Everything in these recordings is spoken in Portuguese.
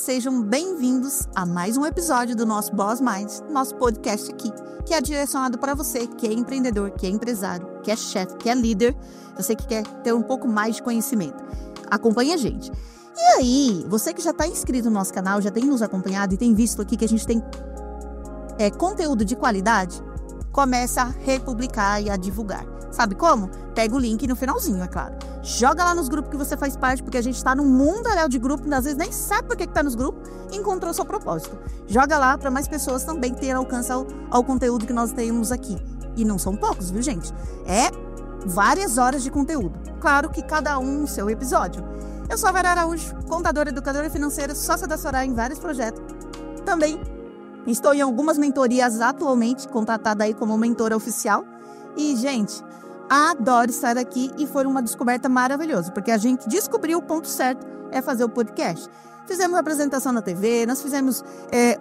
sejam bem-vindos a mais um episódio do nosso Boss Minds, nosso podcast aqui, que é direcionado para você que é empreendedor, que é empresário, que é chefe, que é líder, você que quer ter um pouco mais de conhecimento. Acompanhe a gente. E aí, você que já está inscrito no nosso canal, já tem nos acompanhado e tem visto aqui que a gente tem conteúdo de qualidade, começa a republicar e a divulgar. Sabe como? Pega o link no finalzinho, é claro. Joga lá nos grupos que você faz parte, porque a gente está num mundaréu de grupo, às vezes nem sabe por que está nos grupos, e encontrou seu propósito. Joga lá para mais pessoas também terem alcance ao conteúdo que nós temos aqui. E não são poucos, viu, gente? É várias horas de conteúdo. Claro que cada um no seu episódio. Eu sou a Vera Araújo, contadora, educadora financeira, sócia da Soraya em vários projetos. Também estou em algumas mentorias atualmente, contratada aí como mentora oficial. E, gente, adoro estar aqui e foi uma descoberta maravilhosa, porque a gente descobriu o ponto certo é fazer o podcast. Fizemos apresentação na TV, nós fizemos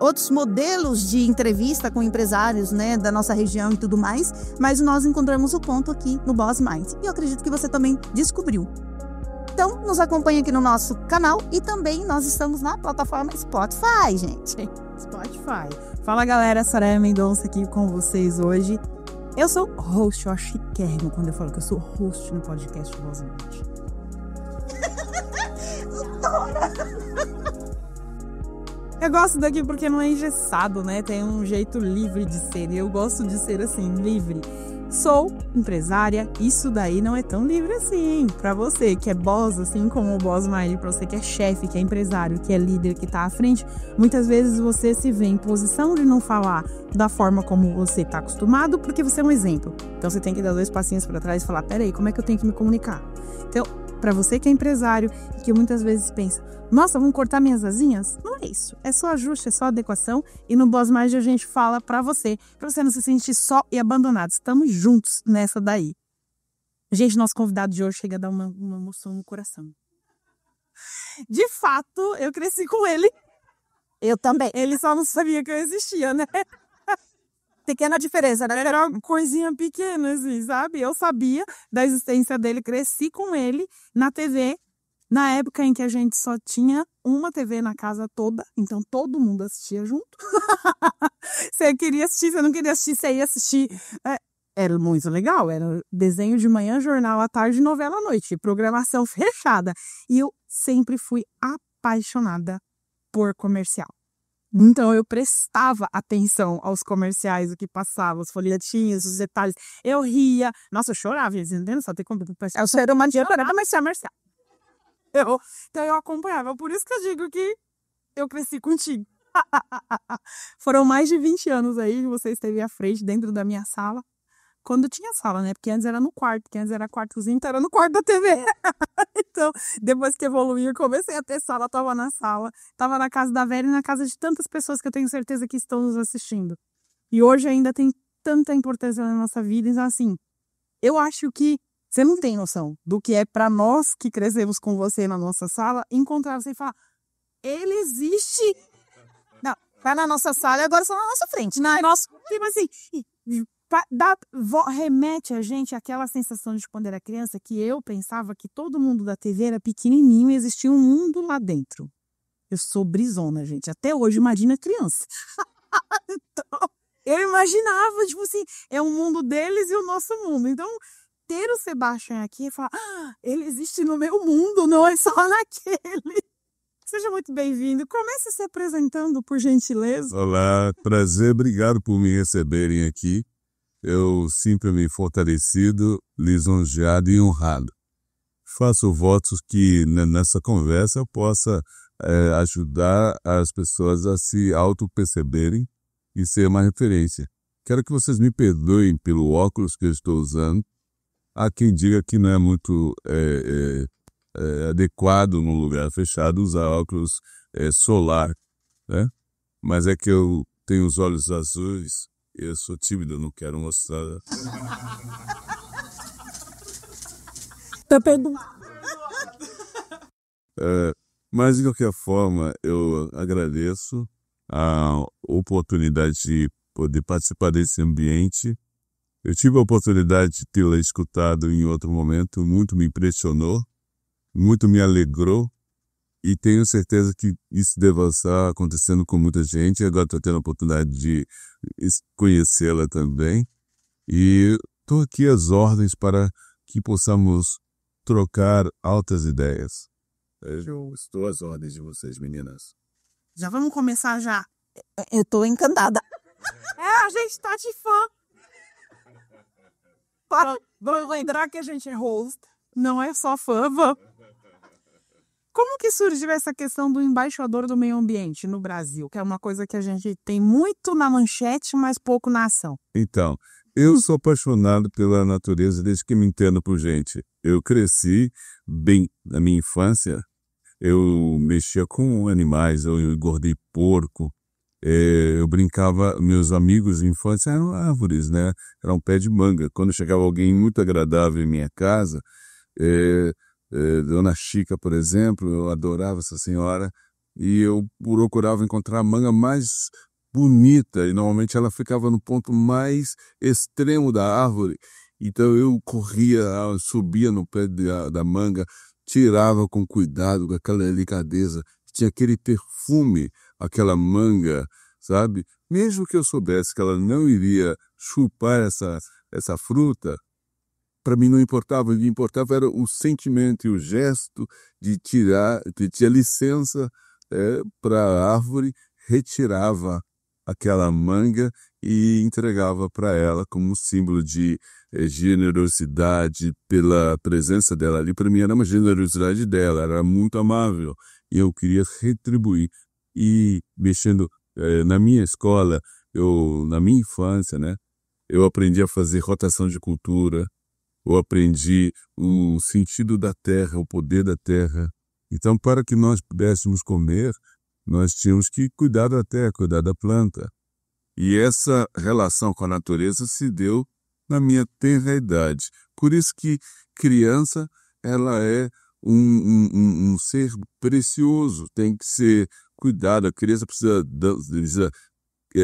outros modelos de entrevista com empresários, né, da nossa região e tudo mais, mas nós encontramos o ponto aqui no Boss Minds. E eu acredito que você também descobriu. Então, nos acompanhe aqui no nosso canal e também nós estamos na plataforma Spotify, gente. Spotify. Fala, galera, Soraya Mendonça aqui com vocês hoje. Eu sou host, eu acho chiquérrimo quando eu falo que eu sou host no podcast Boss Minds. Eu gosto daqui porque não é engessado, né? Tem um jeito livre de ser. E eu gosto de ser assim, livre. Sou empresária, isso daí não é tão livre assim. Pra você que é boss, assim como o Boss Mind, pra você que é chefe, que é empresário, que é líder, que tá à frente, muitas vezes você se vê em posição de não falar da forma como você tá acostumado, porque você é um exemplo. Então você tem que dar 2 passinhos pra trás e falar, peraí, como é que eu tenho que me comunicar? Então, pra você que é empresário e que muitas vezes pensa, nossa, vão cortar minhas asinhas? Não é isso. É só ajuste, é só adequação. E no Boss Mind a gente fala pra você não se sentir só e abandonado. Estamos juntos nessa daí. Gente, nosso convidado de hoje chega a dar uma emoção no coração. De fato, eu cresci com ele. Eu também. Ele só não sabia que eu existia, né? Pequena diferença, né? Era uma coisinha pequena, assim, sabe? Eu sabia da existência dele, cresci com ele na TV. Na época em que a gente só tinha uma TV na casa toda, então todo mundo assistia junto. Você queria assistir, você não queria assistir, você ia assistir. Era muito legal, era desenho de manhã, jornal à tarde, novela à noite, programação fechada. E eu sempre fui apaixonada por comercial. Então eu prestava atenção aos comerciais, o que passava, os folhetinhos, os detalhes. Eu ria. Nossa, eu chorava, entendeu? Só ter comprado. Eu só era uma dieta comercial. Então eu acompanhava, por isso que eu digo que eu cresci contigo. Foram mais de 20 anos aí que você esteve à frente dentro da minha sala, quando tinha sala, né? Porque antes era no quarto, que antes era quartozinho, então era no quarto da TV. Então, depois que evoluiu, eu comecei a ter sala, tava na sala, tava na casa da Vera e na casa de tantas pessoas que eu tenho certeza que estão nos assistindo. E hoje ainda tem tanta importância na nossa vida, então assim, eu acho que você não tem noção do que é para nós que crescemos com você na nossa sala, encontrar você e falar, ele existe. Não, tá na nossa sala e agora só na nossa frente. Na nossa, tipo assim, remete a gente àquela sensação de quando era criança, que eu pensava que todo mundo da TV era pequenininho e existia um mundo lá dentro. Eu sou brisona, gente. Até hoje, imagina criança. Então, eu imaginava, tipo assim, é o mundo deles e o nosso mundo. Então, ter o Sebastian aqui e falar, ele existe no meu mundo, não é só naquele. Seja muito bem-vindo. Comece se apresentando, por gentileza. Olá, prazer, obrigado por me receberem aqui. Eu sinto-me fortalecido, lisonjeado e honrado. Faço votos que nessa conversa eu possa ajudar as pessoas a se auto-perceberem e ser uma referência. Quero que vocês me perdoem pelo óculos que eu estou usando. Há quem diga que não é muito adequado num lugar fechado usar óculos solar, né? Mas é que eu tenho os olhos azuis e eu sou tímido, não quero mostrar. Tá perdoado. Mas, de qualquer forma, eu agradeço a oportunidade de poder participar desse ambiente. Eu tive a oportunidade de tê-la escutado em outro momento, muito me impressionou, muito me alegrou, E tenho certeza que isso deva estar acontecendo com muita gente. Agora estou tendo a oportunidade de conhecê-la também. E estou aqui às ordens para que possamos trocar altas ideias. Eu estou às ordens de vocês, meninas. Já vamos começar já. Eu tô encantada. A gente tá de fã. Vamos lembrar que a gente é host, não é só fã. Como que surgiu essa questão do embaixador do meio ambiente no Brasil? Que é uma coisa que a gente tem muito na manchete, mas pouco na ação. Então, eu sou apaixonado pela natureza desde que me entendo por gente. Eu cresci bem na minha infância. Eu mexia com animais, eu engordei porco. Eu brincava, meus amigos de infância eram árvores, né? Era um pé de manga. Quando chegava alguém muito agradável em minha casa, Dona Chica, por exemplo, eu adorava essa senhora, e eu procurava encontrar a manga mais bonita, e normalmente ela ficava no ponto mais extremo da árvore. Então eu corria, subia no pé da manga, tirava com cuidado, com aquela delicadeza, tinha aquele perfume, aquela manga, sabe? Mesmo que eu soubesse que ela não iria chupar essa fruta, para mim não importava, o que importava era o sentimento e o gesto de tirar licença para a árvore, retirava aquela manga e entregava para ela como um símbolo de generosidade pela presença dela ali. Para mim era uma generosidade dela, era muito amável e eu queria retribuir. E mexendo na minha escola, na minha infância, né, eu aprendi a fazer rotação de cultura. Eu aprendi o sentido da terra, o poder da terra. Então, para que nós pudéssemos comer, nós tínhamos que cuidar da terra, cuidar da planta. E essa relação com a natureza se deu na minha tenra idade. Por isso que criança, ela é um ser precioso, tem que ser cuidado. A criança precisa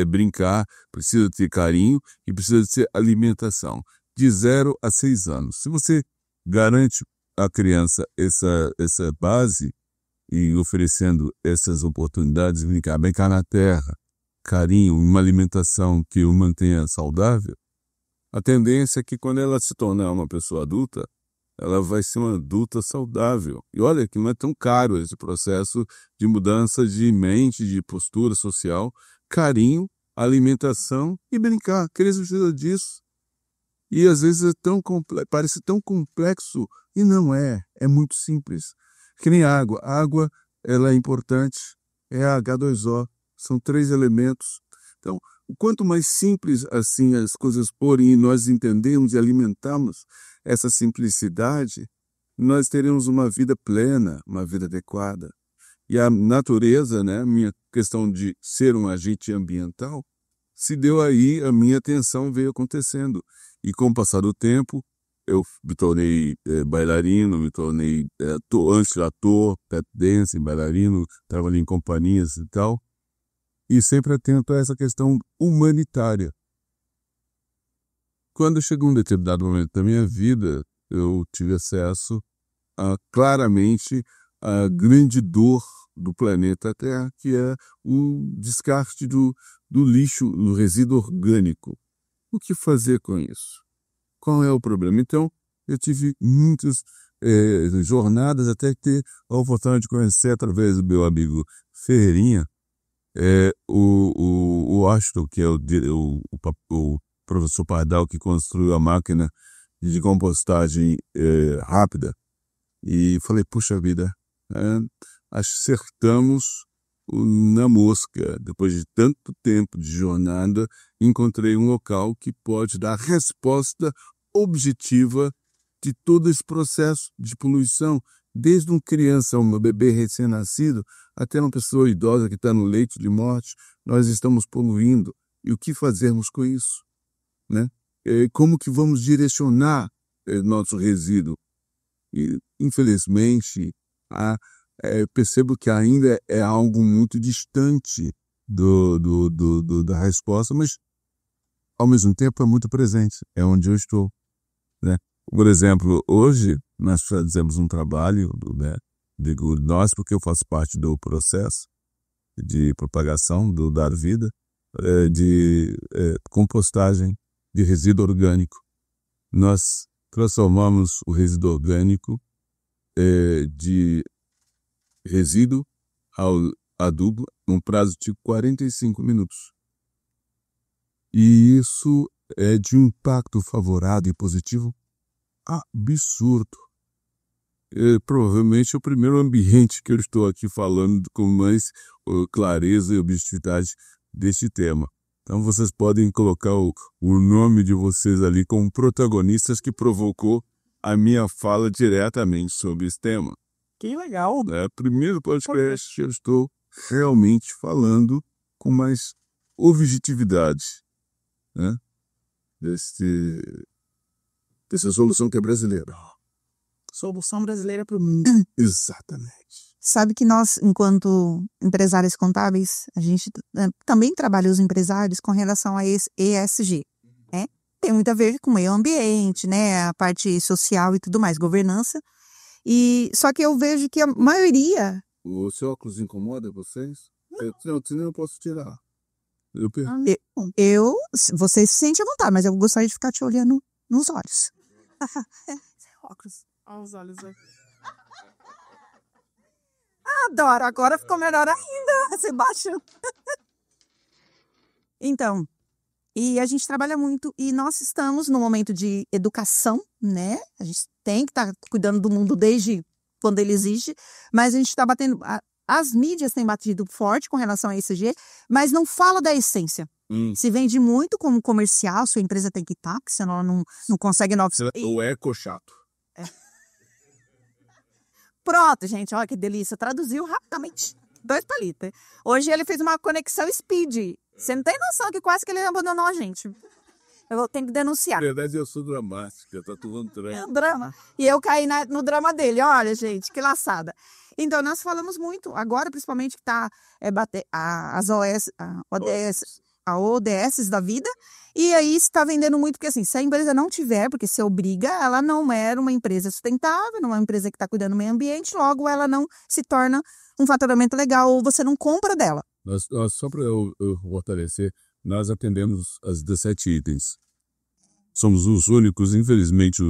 brincar, precisa ter carinho e precisa ter alimentação. De 0 a 6 anos. Se você garante à criança essa base e oferecendo essas oportunidades de brincar na terra, carinho, uma alimentação que o mantenha saudável, a tendência é que quando ela se tornar uma pessoa adulta, ela vai ser uma adulta saudável. E olha que não é tão caro esse processo de mudança de mente, de postura social, carinho, alimentação e brincar. A criança precisa disso. E às vezes parece tão complexo e não é. É muito simples. Que nem água. A água, ela é importante. É a H2O. São 3 elementos. Então, quanto mais simples assim as coisas forem e nós entendemos e alimentamos essa simplicidade, nós teremos uma vida plena, uma vida adequada. E a natureza, né, a minha questão de ser um agente ambiental, se deu aí, a minha atenção veio acontecendo. E com o passar do tempo, eu me tornei bailarino, me tornei antes ator, tap dance, bailarino, trabalhei em companhias e tal. E sempre atento a essa questão humanitária. Quando chegou um determinado momento da minha vida, eu tive acesso claramente à grande dor do planeta Terra, que é o descarte do lixo, do resíduo orgânico. O que fazer com isso? Qual é o problema? Então, eu tive muitas jornadas até ter a oportunidade de conhecer, através do meu amigo Ferreirinha, o Washington, que é o professor Pardal, que construiu a máquina de compostagem rápida. E falei, puxa vida, acertamos na mosca. Depois de tanto tempo de jornada, encontrei um local que pode dar resposta objetiva de todo esse processo de poluição, desde uma criança, um bebê recém-nascido, até uma pessoa idosa que está no leito de morte. Nós estamos poluindo. E o que fazermos com isso? Né? Como que vamos direcionar nosso resíduo? E, infelizmente, percebo que ainda é algo muito distante da resposta, mas, ao mesmo tempo, é muito presente. É onde eu estou. Né? Por exemplo, hoje nós fazemos um trabalho, né, Digo nós porque eu faço parte do processo de propagação do Dar Vida, de compostagem de resíduo orgânico. Nós transformamos o resíduo orgânico de resíduo ao adubo num prazo de 45 minutos. E isso é de um impacto favorável e positivo absurdo. Provavelmente é o primeiro ambiente que eu estou aqui falando com mais clareza e objetividade deste tema. Então vocês podem colocar o nome de vocês ali como protagonistas que provocou a minha fala diretamente sobre esse tema. Que legal. Primeiro podcast que eu estou realmente falando com mais objetividade, né? Dessa solução que é brasileira. Solução brasileira para o mundo. Exatamente. Sabe que nós, enquanto empresários contábeis, a gente também trabalha os empresários com relação a esse ESG, né? Tem muito a ver com o meio ambiente, né? A parte social e tudo mais, governança. E só que eu vejo que a maioria... O seu óculos incomoda vocês? Não, senão eu posso tirar. Você se sente à vontade, mas eu gostaria de ficar te olhando nos olhos. Óculos. Olha os olhos aí. Adoro, agora ficou melhor ainda. Você baixou. Então, e a gente trabalha muito e nós estamos no momento de educação, né? A gente tem que estar cuidando do mundo desde quando ele existe, mas a gente está batendo... As mídias têm batido forte com relação a ESG, mas não fala da essência. Se vende muito como comercial, sua empresa tem que estar, porque senão ela não consegue novos... O eco chato. Pronto, gente, olha que delícia. Traduziu rapidamente. 2 palitos. Hoje ele fez uma conexão speed. Você não tem noção que quase que ele abandonou a gente. Eu vou ter que denunciar. Na verdade, eu sou dramática, tá tudo É um drama. E eu caí no drama dele. Olha, gente, que laçada. Então, nós falamos muito. Agora, principalmente, que está as ODS da vida. E aí está vendendo muito, porque assim, se a empresa não tiver, porque se obriga, ela não é uma empresa sustentável, não é uma empresa que está cuidando do meio ambiente, logo ela não se torna um faturamento legal ou você não compra dela. Só para eu fortalecer, nós atendemos as 17 itens. Somos os únicos, infelizmente,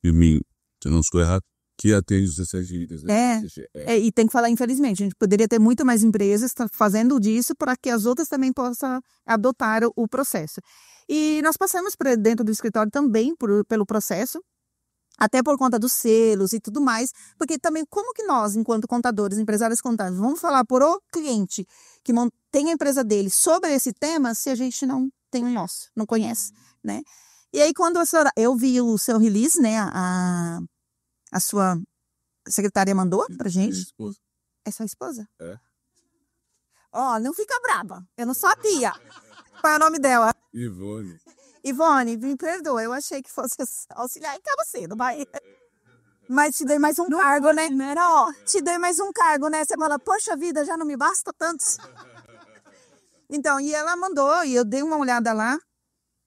e mim, se não estou errado, que atende os 17 itens. E tem que falar, infelizmente, a gente poderia ter muito mais empresas fazendo disso para que as outras também possam adotar o processo. E nós passamos dentro do escritório também pelo processo, até por conta dos selos e tudo mais, porque também como que nós, enquanto contadores, empresários contábeis, vamos falar por o cliente que tem a empresa dele sobre esse tema se a gente não tem o nosso, não conhece, né? E aí quando eu vi o seu release, né, a sua secretária mandou pra gente. Minha esposa. É sua esposa? É. Não fica brava. Eu não sabia. Qual é o nome dela? Ivone. Ivone, me perdoa. Eu achei que fosse auxiliar em Cabo Cedo, mas te dei mais um cargo, né? Não, te dei mais um cargo, né? Você fala, poxa vida, já não me basta tantos. Então, e ela mandou, e eu dei uma olhada lá.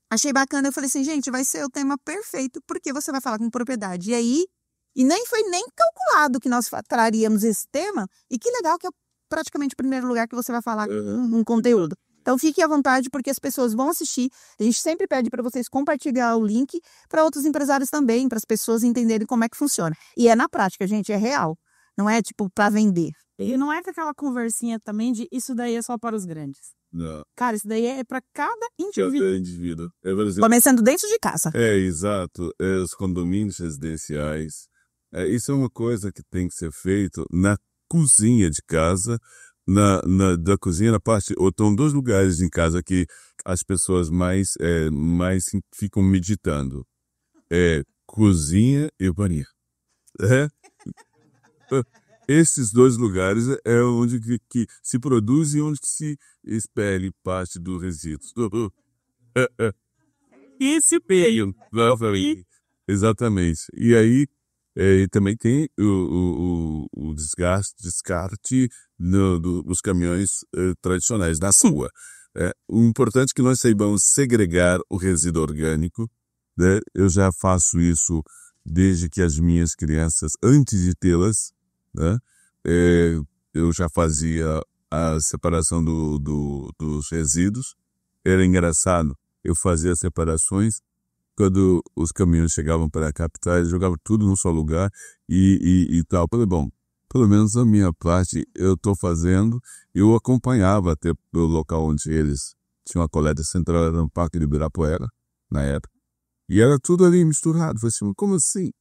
Achei bacana. Eu falei assim, gente, vai ser o tema perfeito, porque você vai falar com propriedade. E aí, nem foi nem calculado que nós traríamos esse tema. E que legal que é praticamente o primeiro lugar que você vai falar um conteúdo. Então, fique à vontade, porque as pessoas vão assistir. A gente sempre pede para vocês compartilhar o link para outros empresários também, para as pessoas entenderem como é que funciona. E é na prática, gente, é real. Não é, tipo, para vender. E não é com aquela conversinha também de isso daí é só para os grandes. Não. Cara, isso daí é para cada indivíduo. Começando dentro de casa. Exato. Os condomínios residenciais. Isso é uma coisa que tem que ser feito na cozinha de casa, da cozinha, na parte... Ou estão 2 lugares em casa que as pessoas mais ficam meditando. Cozinha e banheiro. Esses 2 lugares é onde que se produz e onde que se expele parte do resíduo. Esse meio. Exatamente. E aí também tem o descarte dos caminhões tradicionais da rua. O importante é que nós saibamos segregar o resíduo orgânico, né? Eu já faço isso desde que as minhas crianças, antes de tê-las, né? Eu já fazia a separação dos resíduos. Era engraçado, eu fazia as separações quando os caminhões chegavam para a capital, eles jogavam tudo num só lugar e tal. Falei, bom, pelo menos a minha parte eu estou fazendo. Eu acompanhava até o local onde eles tinham a coleta central, era no Parque de Ibirapuera, na época. E era tudo ali misturado. Falei assim, como assim?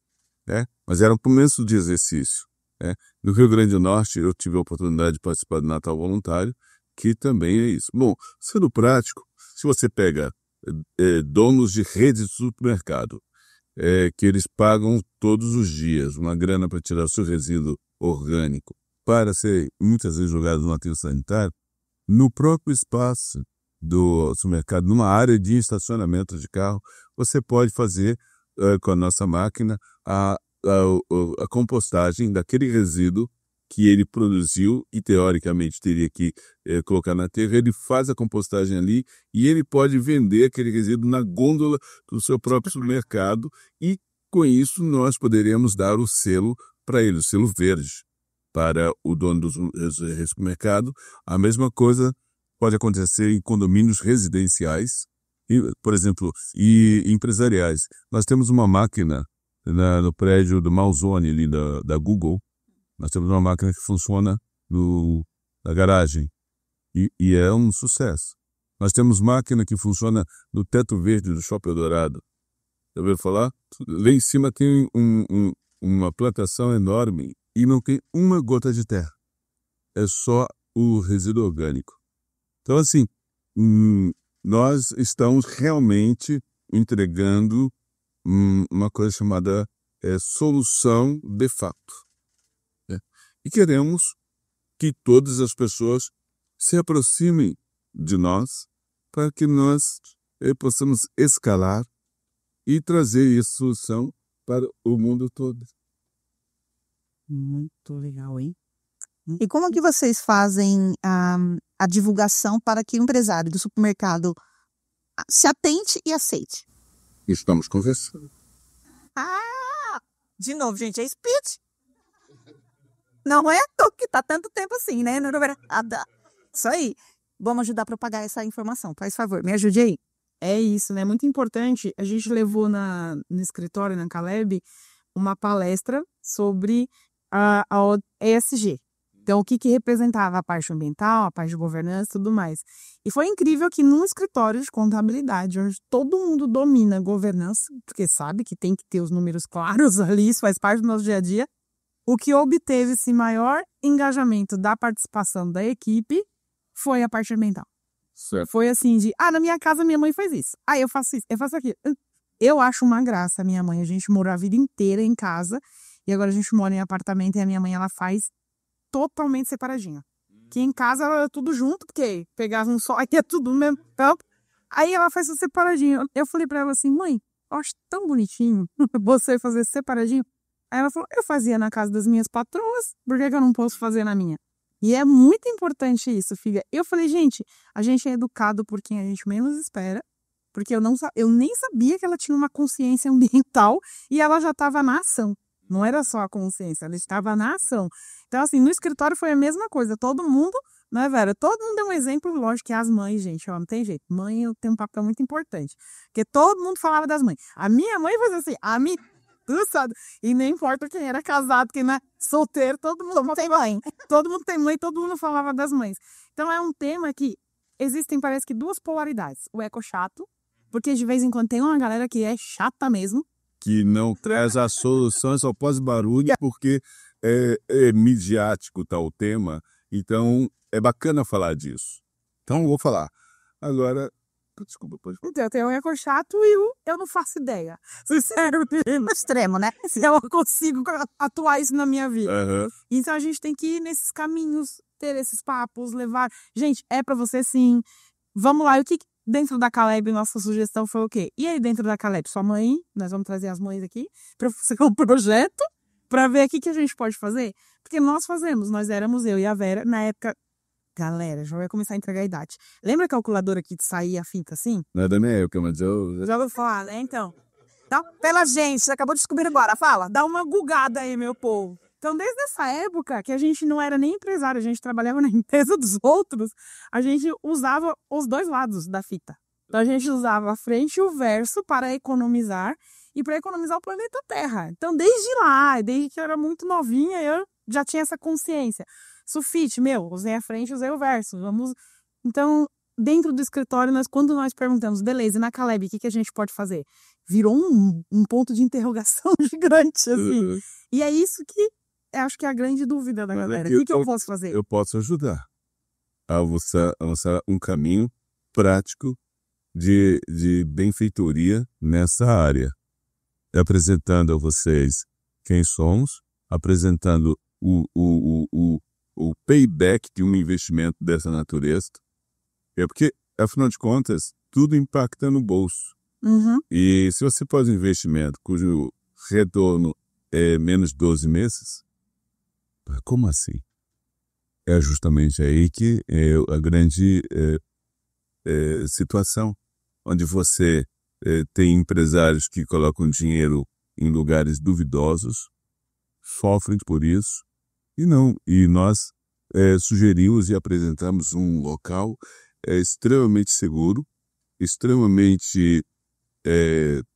Mas era um começo de exercício. No Rio Grande do Norte, eu tive a oportunidade de participar do Natal Voluntário, que também é isso. Bom, sendo prático, se você pega donos de redes de supermercado, que eles pagam todos os dias uma grana para tirar o seu resíduo orgânico para ser muitas vezes jogado no aterro sanitário, no próprio espaço do supermercado, numa área de estacionamento de carro, você pode fazer com a nossa máquina a compostagem daquele resíduo que ele produziu e teoricamente teria que colocar na terra. Ele faz a compostagem ali e ele pode vender aquele resíduo na gôndola do seu próprio supermercado e com isso nós poderíamos dar o selo para ele, o selo verde para o dono do supermercado. A mesma coisa pode acontecer em condomínios residenciais, por exemplo, e empresariais. Nós temos uma máquina no prédio do Malzone ali da Google. Nós temos uma máquina que funciona na garagem e é um sucesso. Nós temos máquina que funciona no teto verde do Shopping Eldorado. Já ouviu falar? Lá em cima tem uma plantação enorme e não tem uma gota de terra. É só o resíduo orgânico. Então, assim, nós estamos realmente entregando uma coisa chamada solução de fato. E queremos que todas as pessoas se aproximem de nós para que nós possamos escalar e trazer essa solução para o mundo todo. Muito legal, hein? E como que vocês fazem a divulgação para que o empresário do supermercado se atente e aceite? Estamos conversando. De novo, gente, é speech. Não é que tá tanto tempo assim, né? Isso aí. Vamos ajudar a propagar essa informação. Faz favor, me ajude aí. É isso, né? Muito importante. A gente levou no escritório, na Caleb, uma palestra sobre a ESG. Então, o que representava a parte ambiental, a parte de governança e tudo mais. E foi incrível que num escritório de contabilidade, onde todo mundo domina governança, porque sabe que tem que ter os números claros ali, isso faz parte do nosso dia a dia, o que obteve esse maior engajamento da participação da equipe foi a parte ambiental. Certo. Foi assim na minha casa minha mãe faz isso. Eu faço isso, eu faço aquilo. Eu acho uma graça a minha mãe. A gente morou a vida inteira em casa e agora a gente mora em apartamento e a minha mãe, ela faz totalmente separadinho. Que em casa era tudo junto, porque pegava um só, aqui é tudo no mesmo campo. Aí ela faz tudo separadinho. Eu falei pra ela assim, mãe, eu acho tão bonitinho você fazer separadinho. Aí ela falou, eu fazia na casa das minhas patroas, por que eu não posso fazer na minha? E é muito importante isso, filha. Eu falei, gente, a gente é educado por quem a gente menos espera, porque eu nem sabia que ela tinha uma consciência ambiental e ela já estava na ação. Não era só a consciência, ela estava na ação. Então, assim, no escritório foi a mesma coisa. Todo mundo, né, Vera? Todo mundo deu um exemplo, lógico que as mães, gente, ó, não tem jeito. Mãe tem um papel muito importante. Porque todo mundo falava das mães. A minha mãe fazia assim, tu sabe? E nem importa quem era casado, quem não é solteiro, todo mundo tem mãe. Todo mundo tem mãe, todo mundo falava das mães. Então, é um tema que existem, parece que, duas polaridades. O eco chato, porque de vez em quando tem uma galera que é chata mesmo, que não traz as soluções, só faz barulho porque é midiático tal tema. Então, é bacana falar disso. Então, eu vou falar. Agora, desculpa, pode falar. Então, tem o eco chato e eu não faço ideia. Sincero, Extremo, né? se eu consigo atuar isso na minha vida. Uhum. Então, a gente tem que ir nesses caminhos, ter esses papos, levar... Gente, é pra você sim. Vamos lá, e o que... Dentro da Caleb, nossa sugestão foi o quê? E aí, dentro da Caleb, sua mãe, nós vamos trazer as mães aqui para fazer um projeto para ver o que a gente pode fazer. Porque nós éramos eu e a Vera, na época, galera, já vai começar a entregar a idade. Lembra a calculadora que saía a fita assim? Não é da minha época, mas eu... Já vou falar, né? Então, pela gente, você acabou de descobrir agora, fala, dá uma gugada aí, meu povo. Então, desde essa época, que a gente não era nem empresário, a gente trabalhava na empresa dos outros, a gente usava os dois lados da fita. Então, a gente usava a frente e o verso para economizar e para economizar o planeta Terra. Então, desde lá, desde que eu era muito novinha, eu já tinha essa consciência. Sulfite, usei a frente, usei o verso. Então, dentro do escritório, quando nós perguntamos, beleza, e na Caleb, o que a gente pode fazer? Virou um ponto de interrogação gigante, assim. E é isso que eu acho que é a grande dúvida da galera. O que eu posso fazer? Eu posso ajudar a você avançar um caminho prático de benfeitoria nessa área. Apresentando a vocês quem somos, apresentando o payback de um investimento dessa natureza. Porque, afinal de contas, tudo impacta no bolso. Uhum. E se você faz um investimento cujo retorno é menos de 12 meses, como assim? É justamente aí que é a grande situação, onde você tem empresários que colocam dinheiro em lugares duvidosos, sofrem por isso, e nós sugerimos e apresentamos um local extremamente seguro, extremamente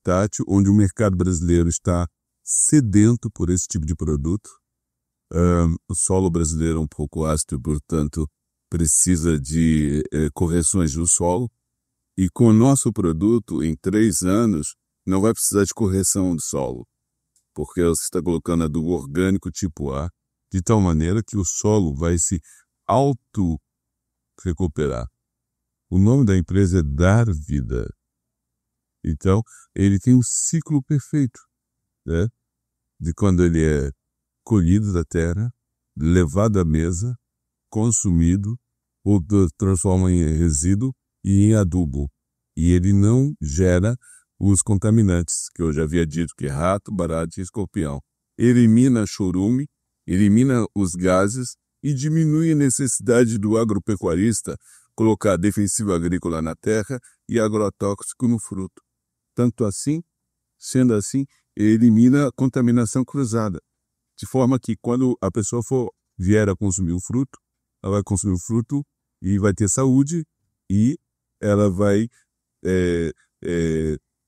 tátil, onde o mercado brasileiro está sedento por esse tipo de produto. O solo brasileiro é um pouco ácido, portanto, precisa de correções do solo. E com o nosso produto, em 3 anos, não vai precisar de correção do solo, porque você está colocando adubo orgânico tipo A, de tal maneira que o solo vai se auto-recuperar. O nome da empresa é Dar Vida. Então, ele tem um ciclo perfeito, né? De quando ele é colhido da terra, levado à mesa, consumido, ou transforma em resíduo e em adubo. E ele não gera os contaminantes, que eu já havia dito, que é rato, barata e escorpião. Elimina chorume, elimina os gases e diminui a necessidade do agropecuarista colocar defensivo agrícola na terra e agrotóxico no fruto. Tanto assim, sendo assim, elimina a contaminação cruzada. De forma que quando a pessoa vier a consumir o fruto, ela vai consumir o fruto e vai ter saúde e ela vai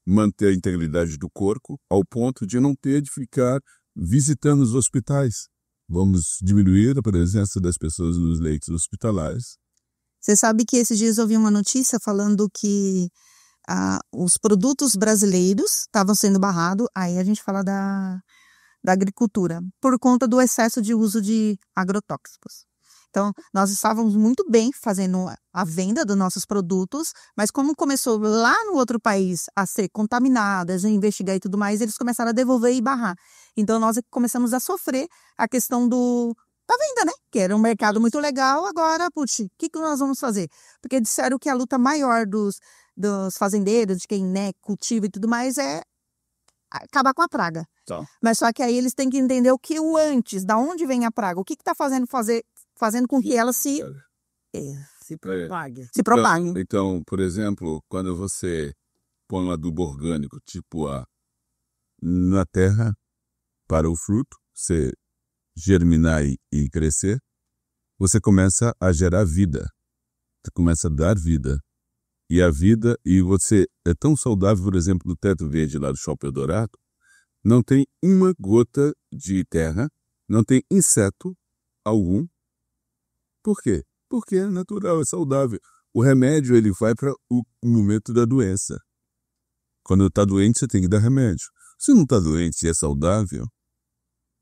manter a integridade do corpo ao ponto de não ter de ficar visitando os hospitais. Vamos diminuir a presença das pessoas nos leitos hospitalares. Você sabe que esses dias eu vi uma notícia falando que os produtos brasileiros estavam sendo barrados, aí a gente fala da agricultura, por conta do excesso de uso de agrotóxicos. Então, nós estávamos muito bem fazendo a venda dos nossos produtos, mas como começou lá no outro país a ser contaminadas, a investigar e tudo mais, eles começaram a devolver e barrar. Então, nós começamos a sofrer a questão da venda, né? Que era um mercado muito legal, agora, putz, o que nós vamos fazer? Porque disseram que a luta maior dos fazendeiros, de quem, né, cultiva e tudo mais, é acabar com a praga. Tá. Mas só que aí eles têm que entender o antes, da onde vem a praga, o que está fazendo com que ela se propague. Se propague. Então, por exemplo, quando você põe um adubo orgânico tipo A na terra para o fruto, você germinar e crescer, você começa a gerar vida. Você começa a dar vida. E você é tão saudável, por exemplo, do teto verde lá do Shopping Eldorado, não tem uma gota de terra, não tem inseto algum. Por quê? Porque é natural, é saudável. O remédio ele vai para o momento da doença. Quando está doente, você tem que dar remédio. Se não está doente e é saudável,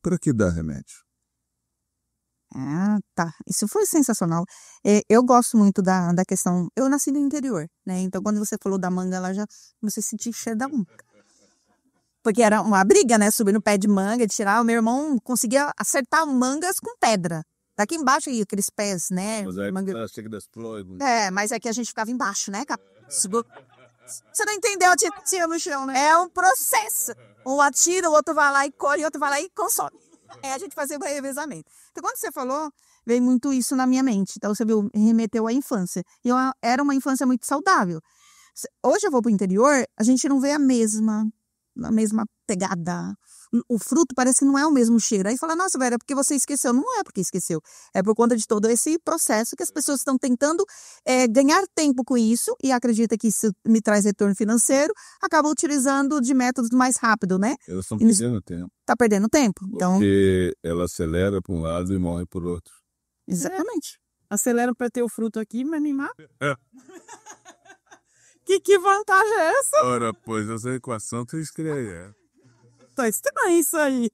para que dar remédio? Ah, tá. Isso foi sensacional. Eu gosto muito da questão. Eu nasci no interior, né? Então, quando você falou da manga, lá já você sentiu cheiro da manga. Porque era uma briga, né? Subir no pé de manga, de tirar. O meu irmão conseguia acertar mangas com pedra. Daqui embaixo, aí, aqueles pés, né? Mas aí manga... mas é que a gente ficava embaixo, né? Você não entendeu? Atira no chão, né? É um processo. Um atira, o outro vai lá e colhe, o outro vai lá e consome. A gente fazia o revezamento. Então, quando você falou, veio muito isso na minha mente. Então, você viu, remeteu à infância. E era uma infância muito saudável. Hoje eu vou pro interior, a gente não vê a mesma pegada, o fruto parece que não é o mesmo cheiro. Aí fala, nossa, Vera, é porque você esqueceu. Não é porque esqueceu. É por conta de todo esse processo que as pessoas estão tentando ganhar tempo com isso e acredita que isso me traz retorno financeiro, acaba utilizando de métodos mais rápidos, né? Elas estão perdendo tempo. Tá perdendo tempo. Então, Porque ela acelera para um lado e morre por outro. exatamente. Acelera para ter o fruto aqui, mas nem mata. Que vantagem é essa? Ora, pois, essa equação tu escreve. Tá estranho isso aí.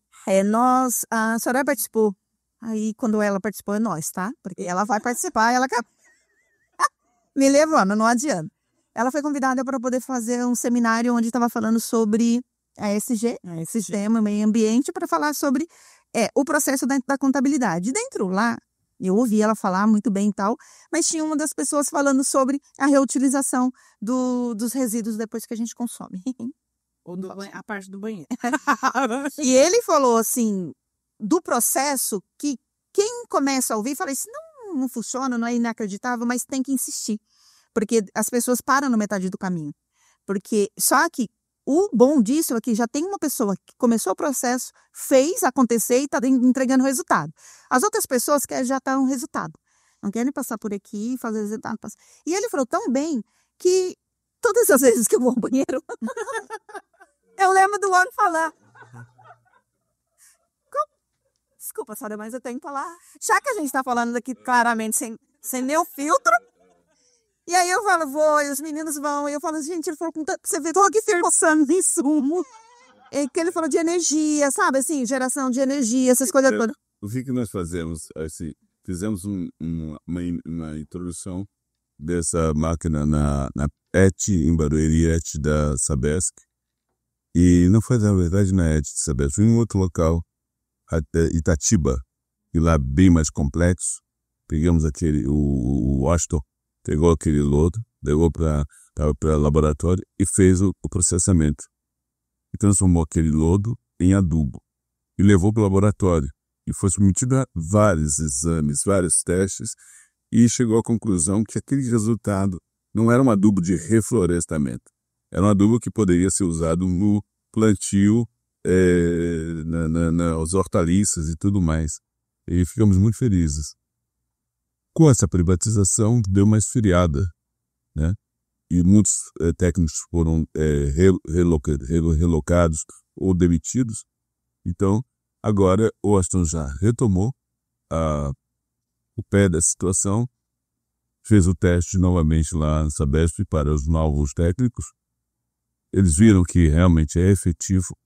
A Soraya participou. Aí, quando ela participou, é nós, tá? Porque ela vai participar, ela me levando, não adianta. Ela foi convidada para poder fazer um seminário onde estava falando sobre a ESG, sistema, meio ambiente, para falar sobre o processo dentro da contabilidade. Dentro lá, eu ouvi ela falar muito bem e tal, mas tinha uma das pessoas falando sobre a reutilização dos resíduos depois que a gente consome. Ou a parte do banheiro. E ele falou assim, do processo, que quem começa a ouvir fala isso não funciona, não é inacreditável, mas tem que insistir. Porque as pessoas param na metade do caminho. Porque só que o bom disso é que já tem uma pessoa que começou o processo, fez acontecer e está entregando resultado. As outras pessoas já estão no resultado. Não querem passar por aqui e fazer resultado. E ele falou tão bem que todas as vezes que eu vou ao banheiro, eu lembro do homem falar. Desculpa, Sara, mas eu tenho que falar. Já que a gente está falando aqui claramente sem nenhum filtro. E aí eu falo, vou, e os meninos vão. E eu falo, gente, ele falou, você vê, tô aqui passando em sumo. E que ele falou de energia, sabe, assim, geração de energia, essas coisas todas. O que nós fazemos? Assim, fizemos uma introdução dessa máquina na ET, em Barueri, ET da Sabesp. E não foi, na verdade, na ET da Sabesp, foi em outro local, até Itatiba, e lá bem mais complexo. Pegamos o Washington, pegou aquele lodo, levou para laboratório e fez o processamento. E transformou aquele lodo em adubo. E levou para o laboratório. E foi submetido a vários exames, vários testes, e chegou à conclusão que aquele resultado não era um adubo de reflorestamento. Era um adubo que poderia ser usado no plantio, nas hortaliças e tudo mais. E ficamos muito felizes. Com essa privatização, deu uma esfriada, né? E muitos técnicos foram relocados ou demitidos. Então, agora o Aston já retomou o pé da situação, fez o teste novamente lá na Sabesp para os novos técnicos. Eles viram que realmente é efetivo.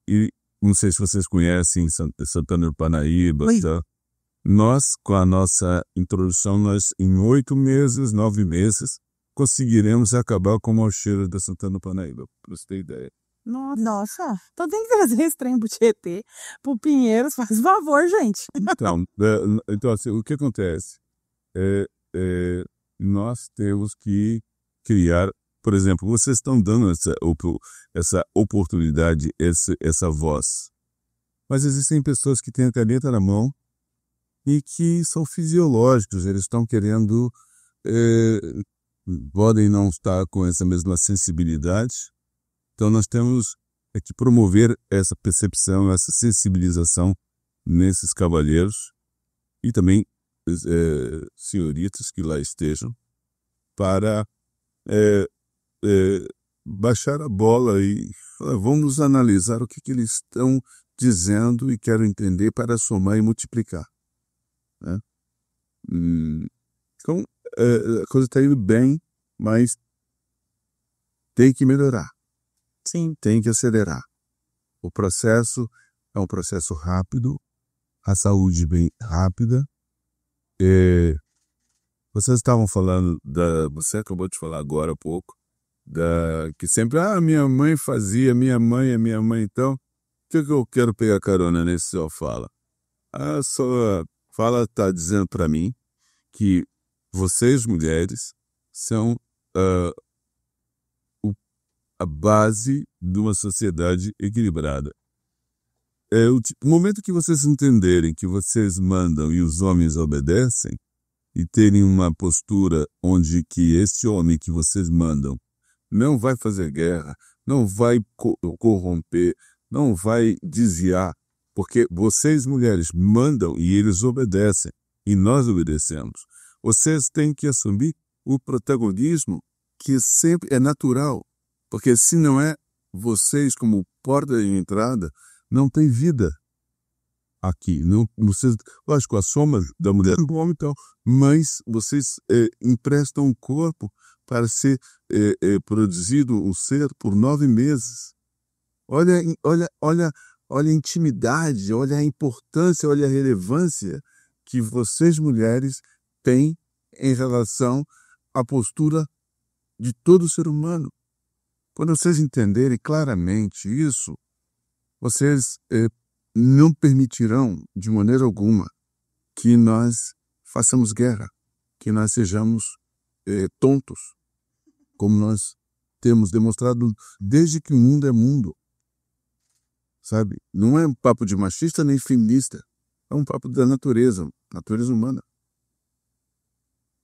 E não sei se vocês conhecem Santana do Parnaíba. Tá? Nós, com a nossa introdução, em 8 meses, 9 meses, conseguiremos acabar com o mau cheiro da Santana do Parnaíba, para você ter ideia. Nossa. Então tem que trazer esse trem pro Tietê, pro Pinheiros, faz favor, gente. Então assim, o que acontece? Nós temos que criar, por exemplo, vocês estão dando essa oportunidade, essa voz. Mas existem pessoas que têm a caneta na mão e que são fisiológicos, eles estão querendo, podem não estar com essa mesma sensibilidade. Então nós temos que promover essa percepção, essa sensibilização nesses cavalheiros e também senhoritas que lá estejam para baixar a bola e vamos analisar o que eles estão dizendo e quero entender para somar e multiplicar. Né? Então, a coisa está indo bem, mas tem que melhorar. Sim. Tem que acelerar. O processo é um processo rápido, a saúde bem rápida. Vocês estavam falando, você acabou de falar agora há pouco, que sempre, minha mãe fazia, minha mãe, então, o que eu quero pegar carona nesse senhor fala? A sua fala está dizendo para mim que vocês, mulheres, são a base de uma sociedade equilibrada. O momento que vocês entenderem que vocês mandam e os homens obedecem, e terem uma postura onde que esse homem que vocês mandam não vai fazer guerra, não vai corromper, não vai desviar, porque vocês, mulheres, mandam e eles obedecem, e nós obedecemos. Vocês têm que assumir o protagonismo que sempre é natural, porque se não é vocês como porta de entrada, não tem vida aqui. Não, vocês, lógico, a soma da mulher do homem, então, mas vocês emprestam o corpo para ser produzido um ser por 9 meses. Olha a intimidade, olha a importância, olha a relevância que vocês, mulheres, têm em relação à postura de todo ser humano. Quando vocês entenderem claramente isso, vocês não permitirão, de maneira alguma, que nós façamos guerra, que nós sejamos tontos, como nós temos demonstrado desde que o mundo é mundo. Sabe? Não é um papo de machista nem feminista, é um papo da natureza humana.